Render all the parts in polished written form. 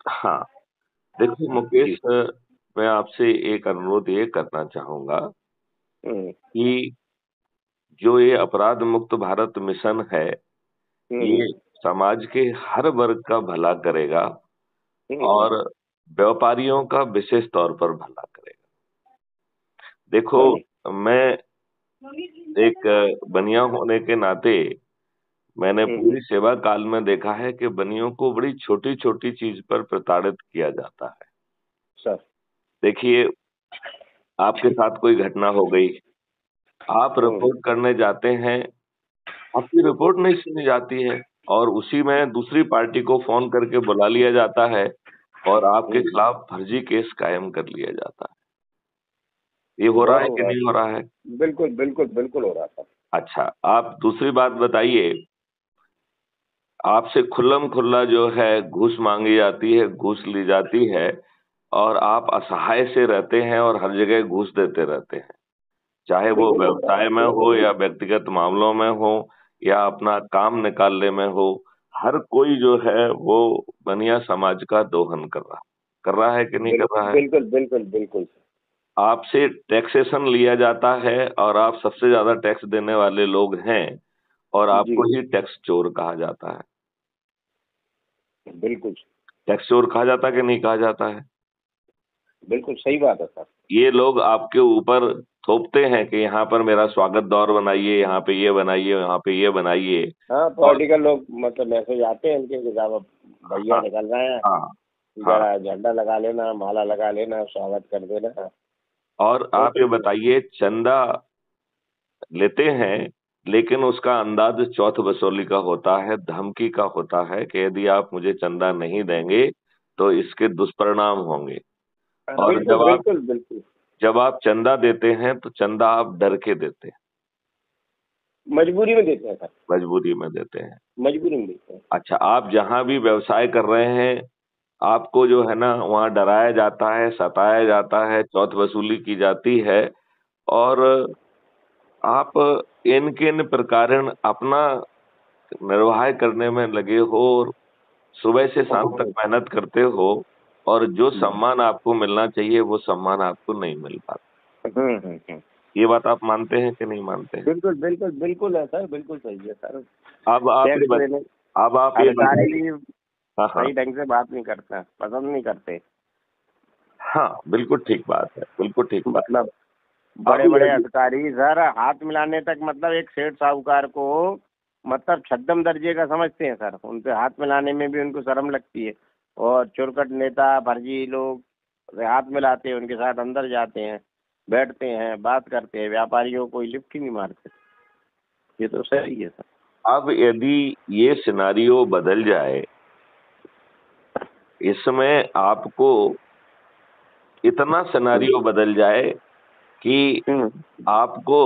हाँ, देखो मुकेश, जी। मैं आपसे एक अनुरोध ये करना चाहूँगा हुँ, कि जो ये अपराध मुक्त भारत मिशन है, हुँ, हुँ, ये समाज के हर वर्ग का भला करेगा हुँ, हुँ, और व्यापारियों का विशेष तौर पर भला करेगा। देखो, हाँ जी। मैं एक बनिया होने के नाते मैंने हुँ, हुँ, पूरी सेवा काल में देखा है कि बनियों को बड़ी छोटी-छोटी चीज़ पर प्रताड़ित किया जाता है। सर। देखिए, आपके साथ कोई घटना हो गई, आप हुँ, रिपोर्ट करने जाते हैं, आपकी रिपोर्ट नहीं सुनी जाती है और उसी में दूसरी पार्टी को फ़ोन करके बुला लिया जाता है और आपके हुँ, खिलाफ फर्जी केस कायम कर लिया जाता है। ये हो रहा बहुत है हो कि रहा है नहीं हो सर। रहा है? बिल्कुल, बिल्कुल, बिल्कुल हो रहा था। अच्छा, आप दूसरी बात बताइए, आपसे खुल्लम-खुल्ला जो है घूस माँगी जाती है, घूस ली जाती है और आप असहाय से रहते हैं और हर जगह घूस देते रहते हैं। चाहे वो बिल्कुल होता है। व्यवसाय में हो या व्यक्तिगत मामलों में हो या अपना काम निकालने में हो, हर कोई जो है वो बनिया समाज का दोहन कर रहा है कि नहीं कर रहा है? बिल्कुल, बिल्कुल, बिल्कुल। आपसे टैक्सेशन लिया जाता है और आप सबसे ज़्यादा टैक्स देने वाले लोग हैं और जी, आपको ही टैक्स चोर कहा जाता है। बिल्कुल, टैक्स चोर कहा जाता है कि नहीं कहा जाता है? बिल्कुल सही बात है सर। ये लोग आपके ऊपर थोपते हैं कि यहाँ पर मेरा स्वागत द्वार बनाइए, यहाँ पे ये बनाइए, यहाँ पे ये बनाइए हाँ, और पॉलिटिकल लोग मतलब मैसेज आते हैं इनके कि साहब अब भैया हाँ, निकल रहे हैं, हाँ, हाँ। ज़रा झंडा लगा लेना, माला लगा लेना, स्वागत कर देना। और बहुत आप ये सही है। बताइए चंदा लेते हैं, लेकिन उसका अंदाज़ चौथ वसूली का होता है, धमकी का होता है कि यदि आप मुझे चंदा नहीं देंगे, तो इसके दुष्परिणाम होंगे। और बिल्कुल, बिल्कुल, बिल्कुल। जब आप चंदा देते हैं, तो चंदा आप डर के देते हैं, मजबूरी में देते हैं सर, मजबूरी में देते हैं। मजबूरी में देते हैं। अच्छा, आप जहाँ भी व्यवसाय कर रहे हैं, आपको जो है ना वहाँ डराया जाता है, सताया जाता है, चौथ वसूली की जाती है और आप इन-किन प्रकारेण अपना निर्वाह करने में लगे हो और सुबह से शाम तक हुँ, मेहनत करते हो और जो हुँ, सम्मान आपको मिलना चाहिए, वो सम्मान आपको नहीं मिल पाता। हुँ, हुँ, हुँ। ये बात आप मानते हैं कि नहीं मानते हैं? बिल्कुल, बिल्कुल, बिल्कुल है सर, बिल्कुल सही है सर। अब आप ये टैक्स बत देने अब आप ये अधिकारी बताइए। भी हाँ, हाँ। सही ढंग से बात नहीं करते हैं, पसंद नहीं करते। हाँ, बिल्कुल ठीक बात है, बिल्कुल ठीक बात है। मतलब अब बड़े-बड़े यदि अधिकारी सर हाथ मिलाने तक मतलब एक सेठ साहूकार को मतलब छद्म दर्जे का समझते हैं सर। उनसे हाथ मिलाने में भी उनको शर्म लगती है और चुरकट नेता, फर्जी लोग से हाथ मिलाते हैं, उनके साथ अंदर जाते हैं, बैठते हैं, बात करते हैं, व्यापारियों को कोई लिफ्ट ही नहीं मारते। ये तो सही है सर। अब यदि ये सिनेरियो बदल जाए, इसमें आपको इतना हुँ, सिनेरियो बदल जाए कि हुँ, आपको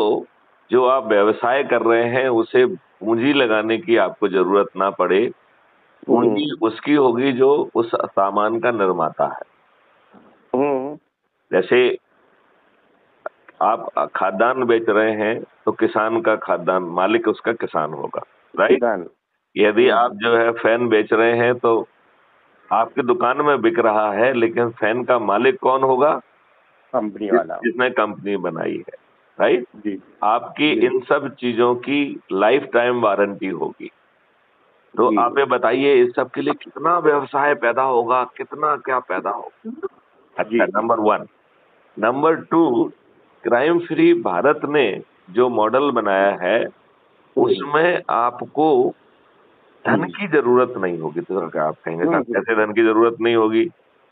जो आप व्यवसाय कर रहे हैं, उसे पूँजी लगाने की आपको ज़रूरत ना पड़े। हुँ, पूँजी उसकी होगी जो उस सामान का निर्माता है। हुँ, जैसे आप खाद्यान्न बेच रहे हैं, तो किसान का खाद्यान्न मालिक उसका किसान होगा, राइट? किसान यदि हुँ, आप जो है फैन बेच रहे हैं, तो आपकी दुकान में बिक रहा है, लेकिन फैन का मालिक कौन होगा? कंपनी वाला। जिसने कंपनी बनाई है, राइट? जी, आपकी जी, इन सब चीज़ों की लाइफ टाइम वारंटी होगी। तो जी। आप ये बताइए इस सब के लिए कितना व्यवसाय पैदा होगा, कितना क्या पैदा होगा? अच्छा, जी, जी। Number 1। Number 2, crime free Bharat ने जो मॉडल बनाया है, हुँ, उसमें आपको धन हुँ, की ज़रूरत नहीं होगी। तो क्या आप कहेंगे हुँ, साहब हुँ, कैसे धन की ज़रूरत नहीं होगी?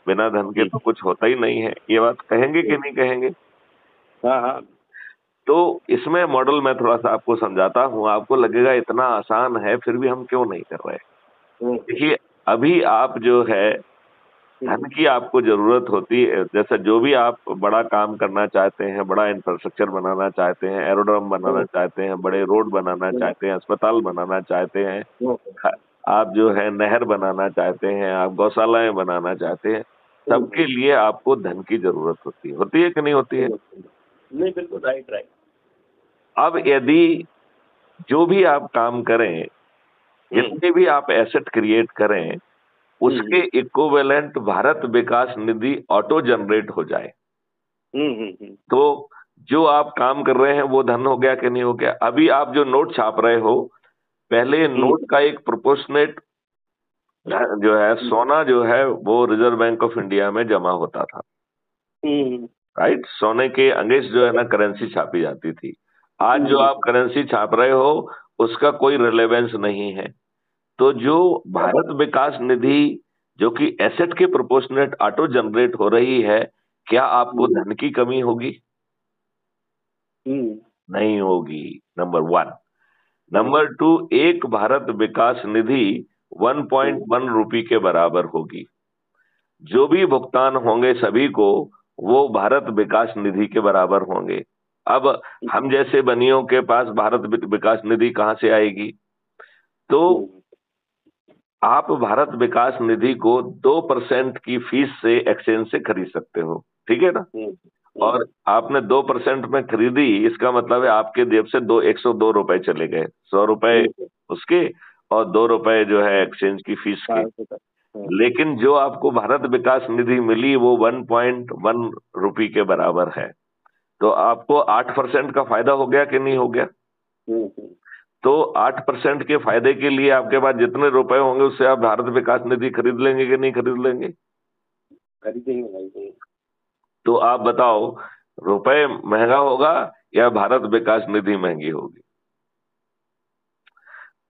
बिना धन के जी, तो कुछ होता ही नहीं है। ये बात कहेंगे कि हुँ, नहीं कहेंगे? हाँ, हाँ, तो इसमें मॉडल मैं थोड़ा-सा आपको समझाता हूँ, आपको लगेगा इतना आसान है, फिर भी हम क्यों नहीं कर रहे? हुँ, देखिए, अभी आप जो है, हुँ, धन की आपको ज़रूरत होती है जैसे जो भी आप बड़ा काम करना चाहते हैं, बड़ा इंफ्रास्ट्रक्चर बनाना चाहते हैं, एरोड्रम बनाना हुँ, चाहते हैं, बड़े रोड बनाना हुँ, चाहते हैं, अस्पताल बनाना चाहते हैं, हुँ, ख आप जो है नहर बनाना चाहते हैं, आप गौशालाएँ बनाना चाहते हैं, हुँ, सबके हुँ, लिए आपको धन की ज़रूरत होती है कि नहीं होती है? हुँ, नहीं बिल्कुल राइट, राइट। अब यदि जो भी आप काम करें, हुँ, जितने भी आप एसेट क्रिएट करें, उसके इक्विवेलेंट भारत विकास निधि ऑटो जनरेट हो जाए। तो जो आप काम कर रहे हैं वो धन हो गया कि नहीं हो गया? अभी आप जो नोट छाप रहे हो, पहले नोट का एक प्रोपोर्शनेट जो है सोना जो है वो रिजर्व बैंक ऑफ इंडिया में जमा होता था, राइट? सोने के अगेंस्ट जो है ना करेंसी छापी जाती थी। आज जो आप करेंसी छाप रहे हो उसका कोई रिलेवेंस नहीं है। तो जो भारत विकास निधि जो कि एसेट के प्रोपोर्शनेट ऑटो जनरेट हो रही है, क्या आपको धन की कमी होगी? नहीं होगी, नंबर 1। नंबर 2, एक भारत विकास निधि 1.1 रुपये के बराबर होगी। जो भी भुगतान होंगे सभी को वो भारत विकास निधि के बराबर होंगे। अब हम जैसे बनियों के पास भारत विकास निधि कहाँ से आएगी? तो आप भारत विकास निधि को 2% की फीस से एक्सचेंज से खरीद सकते हो, ठीक है ना? और आपने 2% में खरीदी, इसका मतलब है आपके जेब से 102 रुपए चले गए। 100 रुपए उसके और 2 रुपए जो है एक्सचेंज की फीस के। लेकिन जो आपको भारत विकास निधि मिली वो 1.1 रुपये के बराबर है। तो आपको 8% का फायदा हो गया कि नहीं हो गया? तो 8% के फायदे के लिए आपके पास जितने रुपए होंगे उससे आप भारत विकास निधि खरीद लेंगे कि नहीं खरीद लेंगे? खरीदेंगे भाई। तो आप बताओ, रुपए महंगा होगा या भारत विकास निधि महंगी होगी?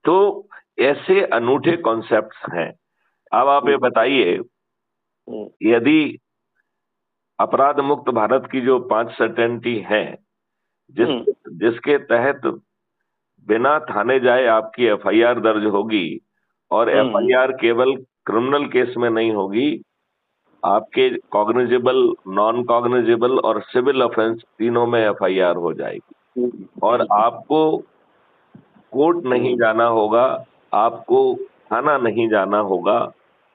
तो ऐसे अनूठे कॉन्सेप्ट्स हैं। अब आप ये बताइए, यदि अपराध मुक्त भारत की जो 5 सर्टेनिटी है, जिसके तहत बिना थाने जाए आपकी एफआईआर दर्ज होगी, और एफआईआर केवल क्रिमिनल केस में नहीं होगी, आपके कॉग्निजेबल, नॉन कॉग्निजेबल और सिविल ऑफेंस तीनों में एफआईआर हो जाएगी। और आपको कोर्ट नहीं जाना होगा, आपको थाना नहीं जाना होगा,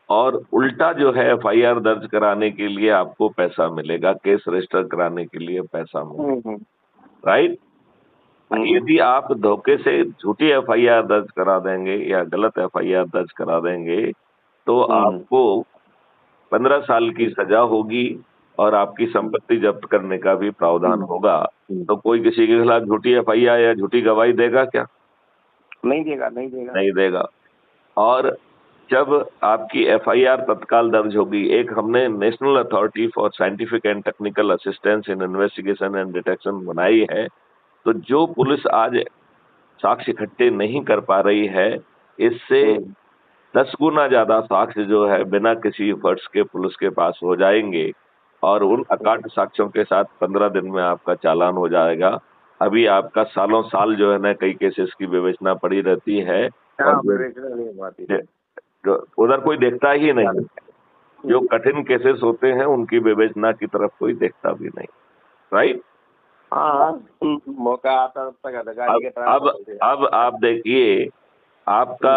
और उल्टा जो है एफआईआर दर्ज कराने के लिए आपको पैसा मिलेगा, केस रजिस्टर कराने के लिए पैसा मिलेगा, राइट? यदि आप धोखे से झूठी एफआईआर दर्ज करा देंगे या गलत एफआईआर दर्ज करा देंगे तो आपको 15 साल की सजा होगी और आपकी संपत्ति जब्त करने का भी प्रावधान होगा। तो कोई किसी के खिलाफ झूठी एफआईआर या झूठी गवाही देगा क्या? नहीं देगा, नहीं देगा, नहीं देगा। और जब आपकी एफआईआर तत्काल दर्ज होगी, एक हमने national authority for scientific and technical assistance in investigation and detection बनाई है। तो जो पुलिस आज साक्ष्य इकट्ठे नहीं कर पा रही है, इससे 10 गुना ज्यादा साक्ष्य जो है बिना किसी एफर्ट्स के पुलिस के पास हो जाएंगे, और उन अकाट साक्ष्यों के साथ 15 दिन में आपका चालान हो जाएगा। अभी आपका सालों साल जो है ना कई केसेस की विवेचना पड़ी रहती है, और उधर कोई देखता ही नहीं। जो कठिन केसेस होते हैं उनकी विवेचना की तरफ कोई देखता भी नहीं, राइट? मौका आता तक अधिकारी के अब आप देखिए, आपका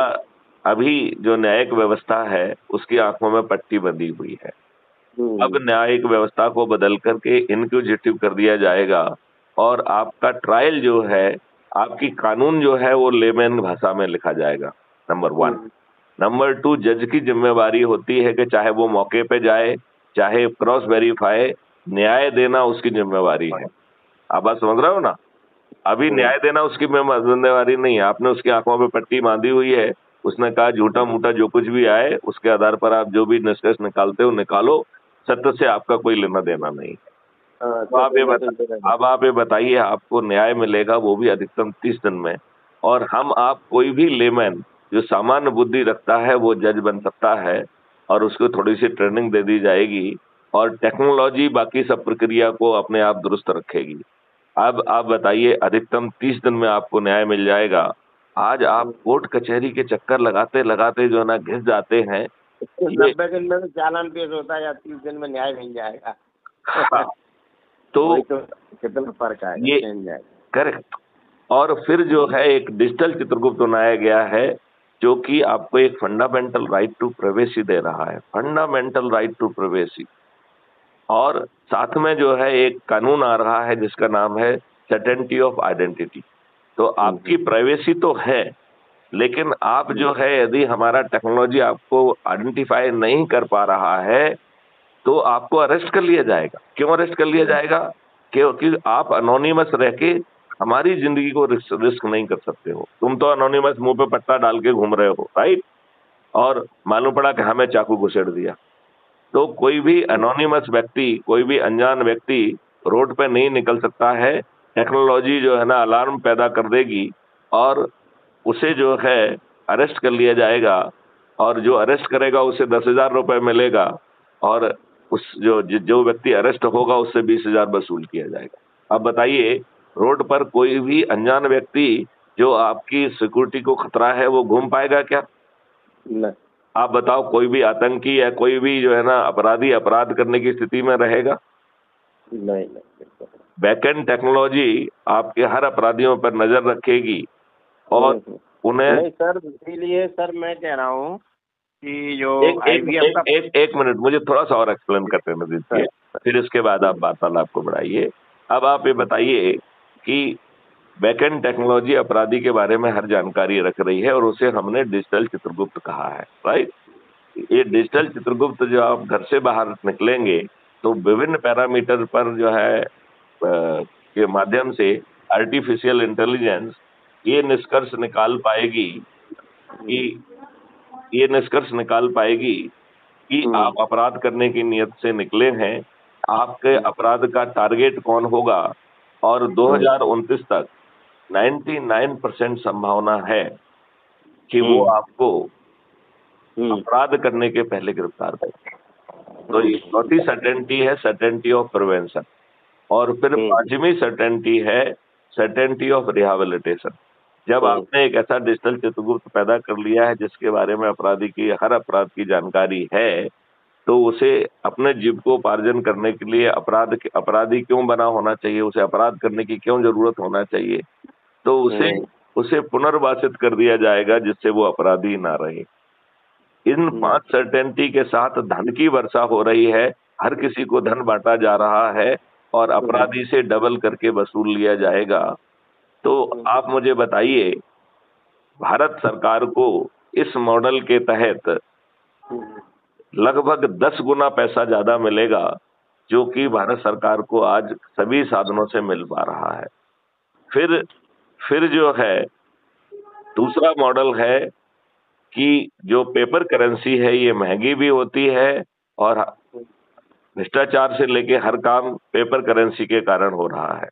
अभी जो न्यायिक व्यवस्था है उसकी आंखों में पट्टी बंधी हुई है। अब न्यायिक व्यवस्था को बदल करके इनक्विजिटिव कर दिया जाएगा, और आपका ट्रायल जो है, आपकी कानून जो है वो लेमैन भाषा में लिखा जाएगा, नंबर 1। नंबर 2, जज की जिम्मेवारी होती है कि चाहे वो मौके पे जाए, चाहे क्रॉस वेरीफाई, न्याय देना उसकी जिम्मेवारी है। आप बात समझ रहे हो ना? अभी न्याय देना उसकी जिम्मेवारी नहीं है। आपने उसकी आंखों पे पट्टी बांधी हुई है, उसने कहा झूठा मूठा जो कुछ भी आए उसके आधार पर आप जो भी निष्कर्ष निकालते हो निकालो, सत्य से आपका कोई लेना देना नहीं। तो आप ये बताइए, आपको न्याय मिलेगा वो भी अधिकतम 30 दिन में, और आप कोई भी लेमैन जो सामान्य बुद्धि रखता है वो जज बन सकता है, और उसको थोड़ी सी ट्रेनिंग दे दी जाएगी, और टेक्नोलॉजी बाकी सब प्रक्रिया को अपने आप दुरुस्त रखेगी। अब आप बताइए, अधिकतम 30 दिन में आपको न्याय मिल जाएगा। आज आप कोर्ट कचहरी के चक्कर लगाते लगाते जो है ना घिस जाते हैं। 90 दिन में चालान पेश होता है या 30 दिन में न्याय मिल जाएगा। तो कितना फर्क है ये करेक्ट। और फिर जो है एक डिजिटल चित्रगुप्त बनाया गया है जो कि आपको एक फंडामेंटल राइट टू प्राइवेसी दे रहा है, फंडामेंटल राइट टू प्राइवेसी। और साथ में जो है एक कानून आ रहा है जिसका नाम है सर्टेनिटी ऑफ आइडेंटिटी। तो आपकी प्राइवेसी तो है, लेकिन आप जो है, यदि हमारा टेक्नोलॉजी आपको आइडेंटिफाई नहीं कर पा रहा है तो आपको अरेस्ट कर लिया जाएगा। क्यों अरेस्ट कर लिया जाएगा? क्योंकि आप अनोनिमस रह के हमारी जिंदगी को रिस्क रिस्क नहीं कर सकते हो। तुम तो अनोनिमस मुंह पे पट्टा डाल के घूम रहे हो, राइट? और मालूम पड़ा कि हमें चाकू घुसेड़ दिया। तो कोई भी अनोनिमस व्यक्ति, कोई भी अनजान व्यक्ति रोड पे नहीं निकल सकता है। टेक्नोलॉजी जो है ना अलार्म पैदा कर देगी और उसे जो है अरेस्ट कर लिया जाएगा, और जो अरेस्ट करेगा उसे 10,000 रुपए मिलेगा, और उस जो व्यक्ति अरेस्ट होगा उससे 20,000 वसूल किया जाएगा। अब बताइए, रोड पर कोई भी अनजान व्यक्ति जो आपकी सिक्योरिटी को खतरा है वो घूम पाएगा क्या? नहीं आप बताओ, कोई भी आतंकी या कोई भी जो है ना अपराधी अपराध करने की स्थिति में रहेगा? नहीं नहीं बिल्कुल। बैकएंड टेक्नोलॉजी आपके हर अपराधियों पर नजर रखेगी और उन्हें नहीं सर, इसीलिए सर मैं कह रहा हूँ कि जो एक एक IVF का एक मिनट मुझे थोड़ा सा और एक्सप्लेन करते हैं दीजिए, फिर इसके बाद आप वार्तालाप को बढ़ाइए। अब आप ये बताइए कि बैकएंड टेक्नोलॉजी अपराधी के बारे में हर जानकारी रख रही है और उसे हमने डिजिटल चित्रगुप्त कहा है, राइट? ये डिजिटल चित्रगुप्त जो आप घर से बाहर निकलेंगे तो विभिन्न पैरामीटर पर जो है के माध्यम से आर्टिफिशियल इंटेलिजेंस ये निष्कर्ष निकाल पाएगी कि ये निष्कर्ष निकाल पाएगी कि आप अपराध करने की नियत से निकले हैं, आपके अपराध का टारगेट कौन होगा, और 2029 तक 99% संभावना है कि वो आपको अपराध करने के पहले गिरफ्तार करें। तो ये चौथी सर्टेनिटी है, सर्टेनिटी ऑफ प्रिवेंशन। और फिर पांचवी सर्टेनिटी है सर्टेनिटी ऑफ रिहेबिलिटेशन। जब आपने एक ऐसा डिजिटल चित्रगुप्त पैदा कर लिया है जिसके बारे में अपराधी की हर अपराध की जानकारी है, तो उसे अपने जीविकोपार्जन करने के लिए अपराधी क्यों बना होना चाहिए, उसे अपराध करने की क्यों जरूरत होना चाहिए, तो उसे पुनर्वासित कर दिया जाएगा जिससे वो अपराधी ना रहे। इन 5 सर्टेनिटी के साथ धन की वर्षा हो रही है, हर किसी को धन बांटा जा रहा है और अपराधी से डबल करके वसूल लिया जाएगा। तो आप मुझे बताइए, भारत सरकार को इस मॉडल के तहत लगभग 10 गुना पैसा ज्यादा मिलेगा जो कि भारत सरकार को आज सभी साधनों से मिल पा रहा है। फिर जो है दूसरा मॉडल है कि जो पेपर करेंसी है ये महंगी भी होती है और भ्रष्टाचार से लेके हर काम पेपर करेंसी के कारण हो रहा है।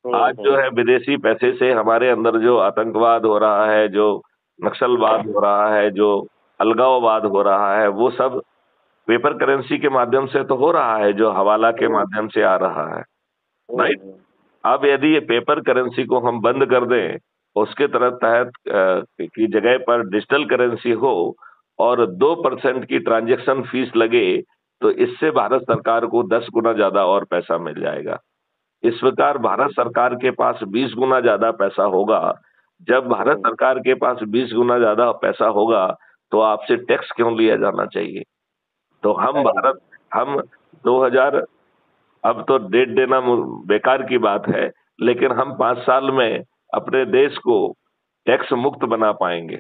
आज जो है विदेशी पैसे से हमारे अंदर जो आतंकवाद हो रहा है, जो नक्सलवाद हो रहा है, जो अलगाववाद हो रहा है, वो सब पेपर करेंसी के माध्यम से तो हो रहा है, जो हवाला के माध्यम से आ रहा है, राइट? अब यदि ये पेपर करेंसी को हम बंद कर दें, उसके तहत की जगह पर डिजिटल करेंसी हो और 2% की ट्रांजैक्शन फीस लगे, तो इससे भारत सरकार को 10 गुना ज्यादा और पैसा मिल जाएगा। इस प्रकार भारत सरकार के पास 20 गुना ज्यादा पैसा होगा। जब भारत सरकार के पास 20 गुना ज्यादा पैसा होगा तो आपसे टैक्स क्यों लिया जाना चाहिए? तो हम 2000, अब तो डेट देना बेकार की बात है, लेकिन हम 5 साल में अपने देश को टैक्स मुक्त बना पाएंगे।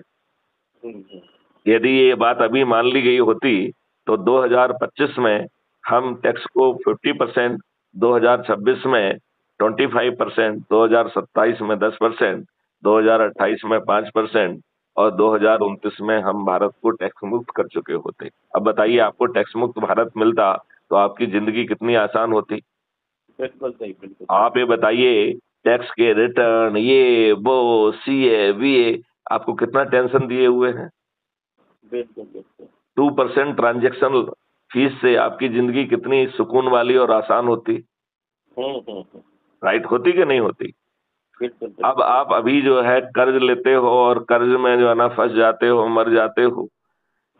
यदि ये बात अभी मान ली गई होती तो 2025 में हम टैक्स को 50%, 2026 में 25%, 2027 में 10%, 2028 में 5% और 2029 में हम भारत को टैक्स मुक्त कर चुके होते। अब बताइए, आपको टैक्स मुक्त भारत मिलता तो आपकी जिंदगी कितनी आसान होती। बिल्कुल सही, बिल्कुल। आप ये बताइए, टैक्स के रिटर्न, ये वो CA VA आपको कितना टेंशन दिए हुए हैं। बिल्कुल बिल्कुल। 2% ट्रांजेक्शन फीस से आपकी जिंदगी कितनी सुकून वाली और आसान होती। राइट होती कि नहीं होती? बिल्कुल। अब आप अभी जो है कर्ज लेते हो और कर्ज में जो है ना फंस जाते हो, मर जाते हो।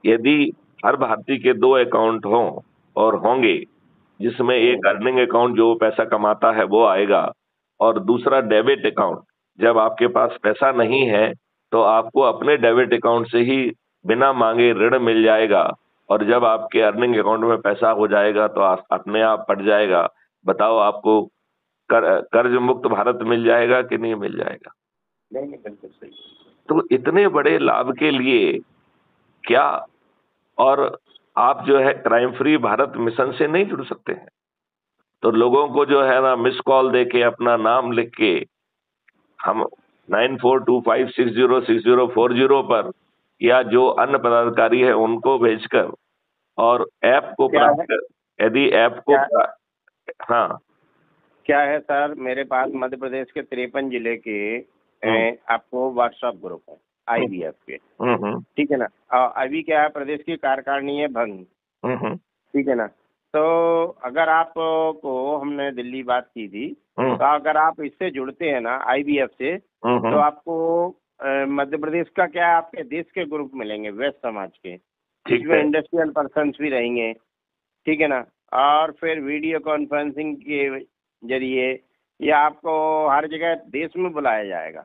यदि हर भारतीय के 2 अकाउंट हों और होंगे, जिसमें एक अर्निंग अकाउंट जो पैसा कमाता है वो आएगा और दूसरा डेबिट अकाउंट, जब आपके पास पैसा नहीं है तो आपको अपने डेबिट अकाउंट से ही बिना मांगे ऋण मिल जाएगा, और जब आपके अर्निंग अकाउंट में पैसा हो जाएगा तो अपने आप पट जाएगा। बताओ, आपको कर्ज मुक्त भारत मिल जाएगा कि नहीं मिल जाएगा? नहीं, बिल्कुल सही। तो इतने बड़े लाभ के लिए क्या, और आप जो है क्राइम फ्री भारत मिशन से नहीं जुड़ सकते हैं? तो लोगों को जो है ना मिस कॉल दे के अपना नाम लिख के हम 9425606040 पर, या जो अन्य पदाधिकारी है उनको भेजकर और ऐप को क्या प्राप्त है कर, यदि ऐप को क्या हाँ। क्या है सर, मेरे पास मध्य प्रदेश के 53 जिले के हम्म, आपको व्हाट्सएप ग्रुप है IBF के। हम्म, ठीक है ना। अभी क्या है, प्रदेश की कार्यकारिणी है भंग। हम्म, ठीक है ना। तो अगर आपको हमने दिल्ली बात की थी, हम्म, तो अगर आप इससे जुड़ते हैं ना IBF से, तो हम्म, आपको मध्य प्रदेश का क्या है, आपके देश के ग्रुप मिलेंगे वेस्ट समाज के, ठीक जिसमें है। इंडस्ट्रियल पर्सन्स भी रहेंगे। ठीक है ना। और फिर वीडियो कॉन्फ्रेंसिंग के जरिए ये आपको हर जगह देश में बुलाया जाएगा,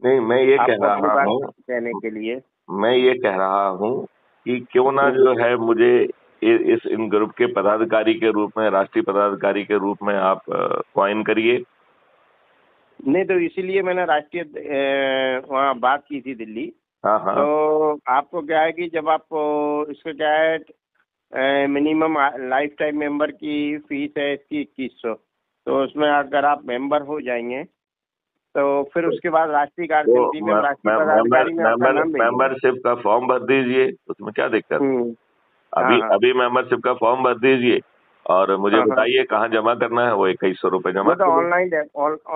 नहीं, मैं ये कह आपको अपनी रहा बात हूँ, कहने के लिए। मैं ये कह रहा हूँ कि क्यों ना हम्म। जो है मुझे इस इन ग्रुप के पदाधिकारी के रूप में, राष्ट्रीय पदाधिकारी के रूप में आप ज्वाइन करिए। नहीं, तो इसीलिए मैंने राष्ट्रीय वहाँ बात की थी दिल्ली। हाँ, हाँ। तो आपको क्या है कि जब आप इसका क्या है, मिनिमम लाइफ टाइम मेंबर की फीस है इसकी 2100। तो उसमें अगर आप मेंबर हो जाएंगे तो फिर तो, उसके बाद राष्ट्रीय तो कार्यसमिति में हम राष्ट्रीय पदाधिकारी में आपका नाम भेजेंगे। मेंबरशिप का फॉर्म भर दीजिए, उसमें क्या दिक्कत? हम्म। हाँ अभी हाँ अभी मेंबरशिप का फॉर्म भर दीजिए और मुझे हाँ हाँ। बताइए कहाँ जमा करना है। वो 2100 रुपये जमा वो तो करिए।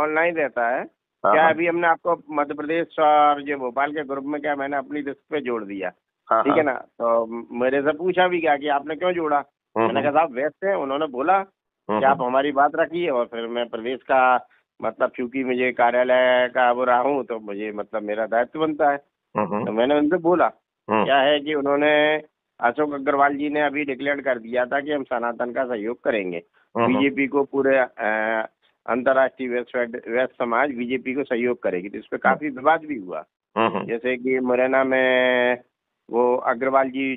ऑनलाइन रहता है। हाँ, क्या हाँ, अभी हमने आपको मध्य प्रदेश और जो भोपाल के ग्रुप में क्या मैंने अपनी लिस्ट पे जोड़ दिया। हाँ, ठीक हाँ। है ना। तो मेरे से पूछा भी क्या कि आपने क्यों जोड़ा। मैंने हम्म, कहा साहब व्यस्त है, उन्होंने बोला कि हम्म, आप हमारी बात रखिए, और फिर मैं प्रदेश का मतलब चूंकि मुझे कार्यालय का वो रहा हूँ, तो मुझे मतलब मेरा दायित्व बनता है। हम्म, तो मैंने उनसे बोला। हम्म, क्या है कि उन्होंने अशोक अग्रवाल जी ने अभी डिक्लेयर कर दिया था कि हम सनातन का सहयोग करेंगे। हम्म, बीजेपी को पूरे अंतर्राष्ट्रीय वेस्ट समाज बीजेपी को सहयोग करेगी, तो इस पे काफी विवाद भी हुआ। हम्म, जैसे कि मुरैना में वो अग्रवाल जी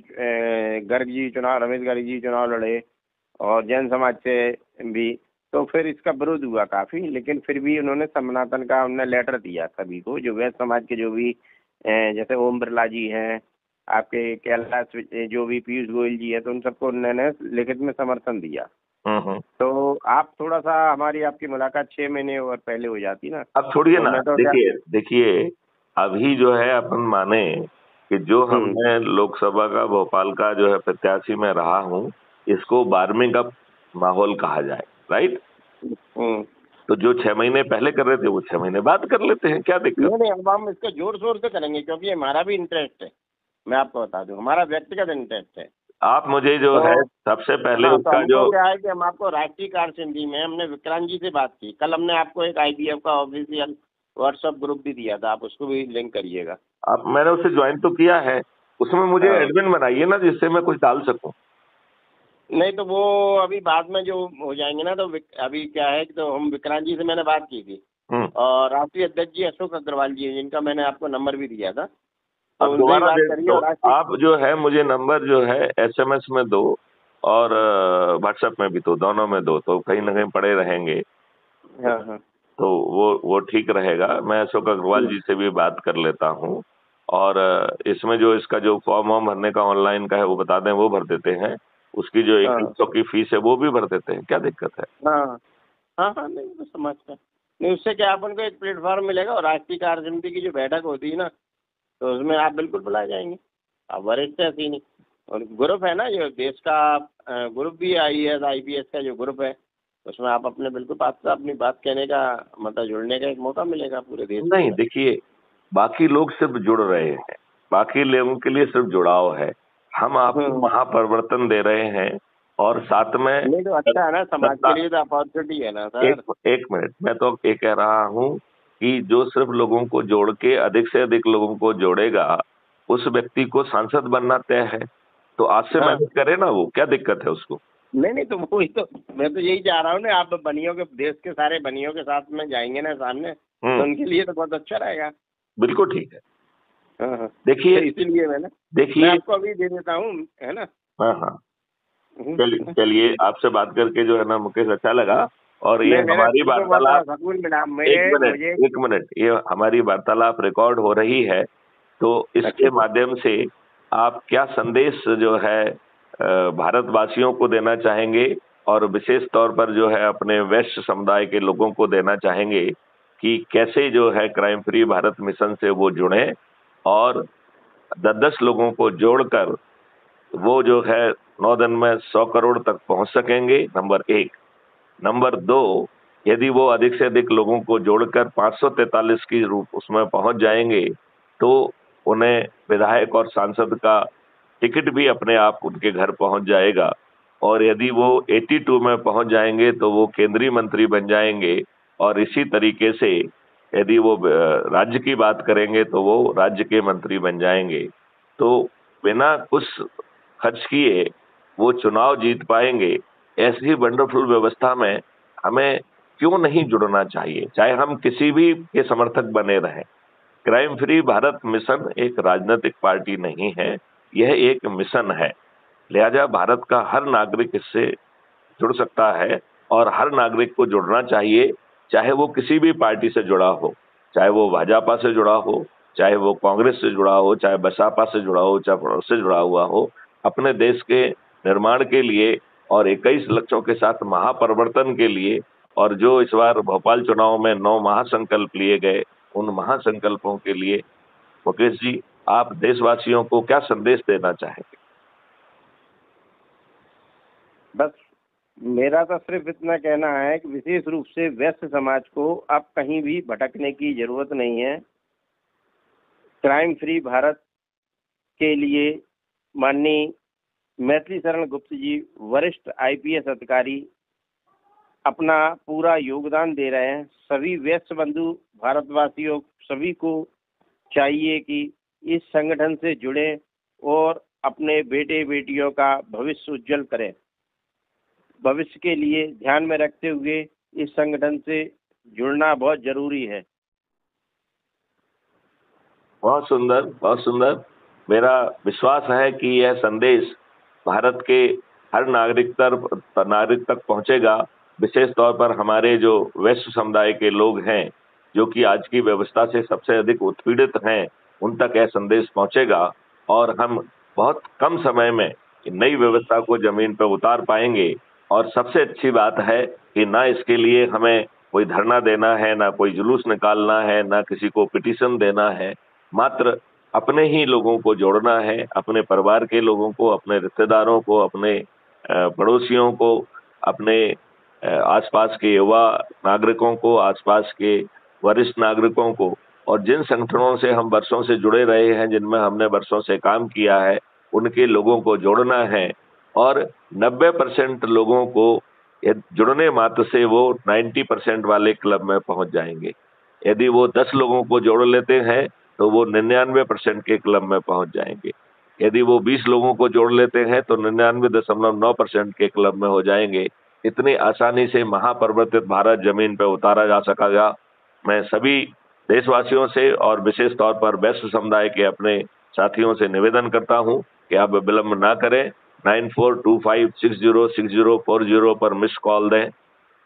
गर्ग जी चुनाव रमेश गर्ग जी चुनाव लड़े, और जैन समाज से भी। तो फिर इसका विरोध हुआ काफी, लेकिन फिर भी उन्होंने सनातन का उन्होंने लेटर दिया सभी को, जो वेस्ट समाज के जो भी जैसे ओम बिरला जी हैं, आपके कैलाश जो भी पीयूष गोयल जी है, तो उन सबको उन्होंने लिखित में समर्थन दिया। हम्म। तो आप थोड़ा सा हमारी आपकी मुलाकात 6 महीने और पहले हो जाती ना, अब छोड़िए तो ना, मैं तो क्या। देखिए देखिए, अभी जो है अपन माने कि जो हम्म हमने लोकसभा का भोपाल का जो है प्रत्याशी मैं रहा हूँ, इसको 12वीं का माहौल कहा जाए, राइट? हम्म। तो जो 6 महीने पहले कर रहे थे वो 6 महीने बाद कर लेते हैं, क्या दिक्कत? नहीं नहीं, अब हम इसको जोर शोर से करेंगे, क्योंकि हमारा भी इंटरेस्ट है। मैं आपको बता दूं, हमारा व्यक्तिगत इंटरेस्ट है। आप मुझे जो है तो सबसे पहले हाँ, तो उसका जो, हमको क्या है कि हम आपको राष्ट्रीय कार्यसमिति में हमने विक्रांत जी से बात की। कल हमने आपको एक IBF का ऑफिशियल व्हाट्सएप ग्रुप भी दिया था, आप उसको भी लिंक करिएगा। आप मैंने उसे ज्वाइन तो किया है, उसमें मुझे हाँ। एडमिन बनाइए ना, जिससे मैं कुछ डाल सकूं। नहीं तो वो अभी बाद में जो हो जाएंगे ना, तो अभी क्या है कि तो हम विक्रांत जी से मैंने बात की थी, हम्म। और राष्ट्रीय अध्यक्ष जी अशोक अग्रवाल जी हैं, जिनका मैंने आपको नंबर भी दिया था, तो अब उनसे ही दोबारा बात दे करिए। तो और राष्ट्रीय आप जो है मुझे नंबर जो है SMS में दो और व्हाट्सएप में भी दो, दोनों में दो, तो कहीं ना कहीं पड़े रहेंगे। हाँ हाँ। तो वो ठीक रहेगा। मैं अशोक अग्रवाल हम्म, जी से भी बात कर लेता हूँ, और इसमें जो इसका जो फॉर्म वॉर्म भरने का ऑनलाइन का है वो बता दें, वो भर देते हैं। उसकी जो हाँ 2100 की फीस है वो भी भर देते हैं, क्या दिक्कत है? हाँ हाँ हाँ। नहीं तो समझता नहीं, उससे क्या अपन को एक प्लेटफॉर्म मिलेगा, और राष्ट्रीय कार्यसमिति की जो बैठक होती है ना, तो उसमें आप बिल्कुल बुलाए जाएंगे। आप वरिष्ठ है सीनियर, और ग्रुप है ना जो देश का ग्रुप भी है, IAS IPS का जो ग्रुप है, उसमें आप अपने बिल्कुल बात से अपनी बात कहने का मतलब जुड़ने का एक मौका मिलेगा पूरे देश के नहीं, अंदर। देखिए, बाकी लोग सिर्फ जुड़ रहे हैं, बाकी लोगों के लिए सिर्फ जुड़ाव है। हम आपको हम्म। महापरिवर्तन दे रहे हैं, और साथ में नहीं तो अच्छा है ना, समाज के सत्ता। लिए तो अपॉर्चुनिटी है ना सर। एक मिनट, मैं तो ये कह रहा हूँ कि जो सिर्फ लोगों को जोड़ के अधिक से अधिक लोगों को जोड़ेगा, उस व्यक्ति को सांसद बनना तय है। तो आज से हाँ। मेहनत करे ना, वो क्या दिक्कत है उसको? नहीं नहीं, तो वही तो मैं तो यही चाह रहा हूँ ना, आप बनियों के देश के सारे बनियों के साथ में जाएंगे ना सामने, तो हम्म। उनके लिए तो बहुत अच्छा रहेगा। बिल्कुल ठीक है। हाँ हाँ। तो देखिए इसीलिए मैं देखिए। आपको अभी दे देता हूँ, है ना। हाँ, हाँ। चलिए नहीं चलिए, आपसे बात करके जो है ना मुकेश अच्छा लगा। और ये मेरे हमारी को तो वार्तालाप, बड़ा सुकून मिला एक मेरे मिनट मुझे। एक मिनट, ये हमारी वार्तालाप रिकॉर्ड हो रही है। तो इसके माध्यम से आप क्या संदेश जो है भारतवासियों को देना चाहेंगे और विशेष तौर पर जो है अपने वैश्य समुदाय के लोगों को देना चाहेंगे कि कैसे जो है क्राइम फ्री भारत मिशन से वो जुड़े और 10-10 लोगों को जोड़कर वो जो है 9 दिन में 100 करोड़ तक पहुंच सकेंगे, नंबर 1। नंबर 2, यदि वो अधिक से अधिक लोगों को जोड़कर 543 की रूप उसमें पहुंच जाएंगे तो उन्हें विधायक और सांसद का टिकट भी अपने आप उनके घर पहुंच जाएगा। और यदि वो 82 में पहुंच जाएंगे तो वो केंद्रीय मंत्री बन जाएंगे। और इसी तरीके से यदि वो राज्य की बात करेंगे तो वो राज्य के मंत्री बन जाएंगे। तो बिना कुछ खर्च किए वो चुनाव जीत पाएंगे। ऐसी वंडरफुल व्यवस्था में हमें क्यों नहीं जुड़ना चाहिए, चाहे हम किसी भी के समर्थक बने रहें। क्राइम फ्री भारत मिशन एक राजनीतिक पार्टी नहीं है, यह एक मिशन है। लिहाजा भारत का हर नागरिक इससे जुड़ सकता है और हर नागरिक को जुड़ना चाहिए, चाहे वो किसी भी पार्टी से जुड़ा हो, चाहे वो भाजपा से जुड़ा हो, चाहे वो कांग्रेस से जुड़ा हो, चाहे बसपा से जुड़ा हो, चाहे से जुड़ा हुआ हो। अपने देश के निर्माण के लिए और 21 लक्ष्यों के साथ महापरिवर्तन के लिए और जो इस बार भोपाल चुनाव में 9 महासंकल्प लिए गए, उन महासंकल्पों के लिए मुकेश जी आप देशवासियों को क्या संदेश देना चाहेंगे? बस मेरा तो सिर्फ इतना कहना है कि विशेष रूप से वैश्य समाज को अब कहीं भी भटकने की जरूरत नहीं है। क्राइम फ्री भारत के लिए माननीय मैथिली शरण गुप्त जी वरिष्ठ आईपीएस अधिकारी अपना पूरा योगदान दे रहे हैं। सभी वैश्य बंधु भारतवासियों सभी को चाहिए कि इस संगठन से जुड़े और अपने बेटे बेटियों का भविष्य उज्जवल करें। भविष्य के लिए ध्यान में रखते हुए इस संगठन से जुड़ना बहुत जरूरी है। बहुत सुंदर, बहुत सुंदर। मेरा विश्वास है कि यह संदेश भारत के हर नागरिक तक पहुंचेगा। विशेष तौर पर हमारे जो वैश्य समुदाय के लोग हैं, जो कि आज की व्यवस्था से सबसे अधिक उत्पीड़ित हैं, उन तक यह संदेश पहुंचेगा और हम बहुत कम समय में नई व्यवस्था को जमीन पर उतार पाएंगे। और सबसे अच्छी बात है कि ना इसके लिए हमें कोई धरना देना है, ना कोई जुलूस निकालना है, ना किसी को पिटीशन देना है। मात्र अपने ही लोगों को जोड़ना है, अपने परिवार के लोगों को, अपने रिश्तेदारों को, अपने पड़ोसियों को, अपने आसपास के युवा नागरिकों को, आसपास के वरिष्ठ नागरिकों को और जिन संगठनों से हम वर्षों से जुड़े रहे हैं, जिनमें हमने वर्षों से काम किया है, उनके लोगों को जोड़ना है। और 90% लोगों को जुड़ने मात्र से वो 90% वाले क्लब में पहुंच जाएंगे। यदि वो 10 लोगों को जोड़ लेते हैं तो वो 99% के क्लब में पहुंच जाएंगे। यदि वो 20 लोगों को जोड़ लेते हैं तो 99.9% के क्लब में हो जाएंगे। इतनी आसानी से महापरिवर्तित भारत जमीन पर उतारा जा सकेगा। मैं सभी देशवासियों से और विशेष तौर पर वैश्य समुदाय के अपने साथियों से निवेदन करता हूं कि आप विलंब ना करें। 9425606040 पर मिस कॉल दें।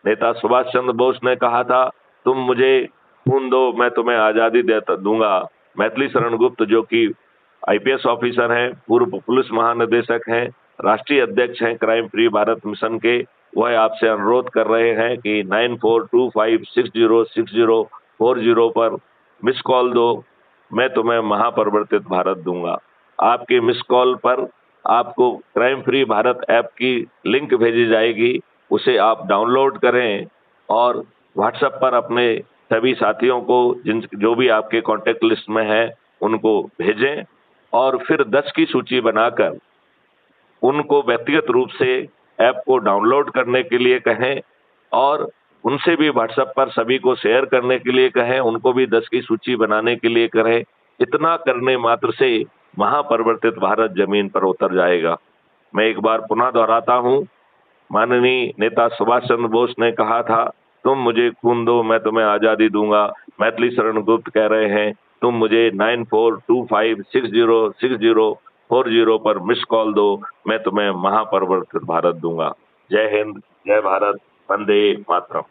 नेता सुभाष चंद्र बोस ने कहा था, तुम मुझे खून दो मैं तुम्हें आजादी दूंगा। मैथिली शरण गुप्त जो कि आईपीएस ऑफिसर हैं, पूर्व पुलिस महानिदेशक हैं, राष्ट्रीय अध्यक्ष हैं क्राइम फ्री भारत मिशन के, वह आपसे अनुरोध कर रहे हैं कि 9425606040 पर मिस कॉल दो, मैं तुम्हें महापरिवर्तित भारत दूंगा। आपके मिस कॉल पर आपको क्राइम फ्री भारत ऐप की लिंक भेजी जाएगी, उसे आप डाउनलोड करें और व्हाट्सएप पर अपने सभी साथियों को जो भी आपके कांटेक्ट लिस्ट में है उनको भेजें और फिर 10 की सूची बनाकर उनको व्यक्तिगत रूप से ऐप को डाउनलोड करने के लिए कहें और उनसे भी व्हाट्सएप पर सभी को शेयर करने के लिए कहें, उनको भी 10 की सूची बनाने के लिए कहें। इतना करने मात्र से महापरिवर्तित भारत जमीन पर उतर जाएगा। मैं एक बार पुनः दोहराता हूं, माननीय नेता सुभाष चंद्र बोस ने कहा था, तुम मुझे खून दो मैं तुम्हें आजादी दूंगा। मैथिली शरण गुप्त कह रहे हैं, तुम मुझे 9425606040 पर मिस कॉल दो, मैं तुम्हें महापरिवर्तित भारत दूंगा। जय हिंद, जय भारत, वंदे मातरम।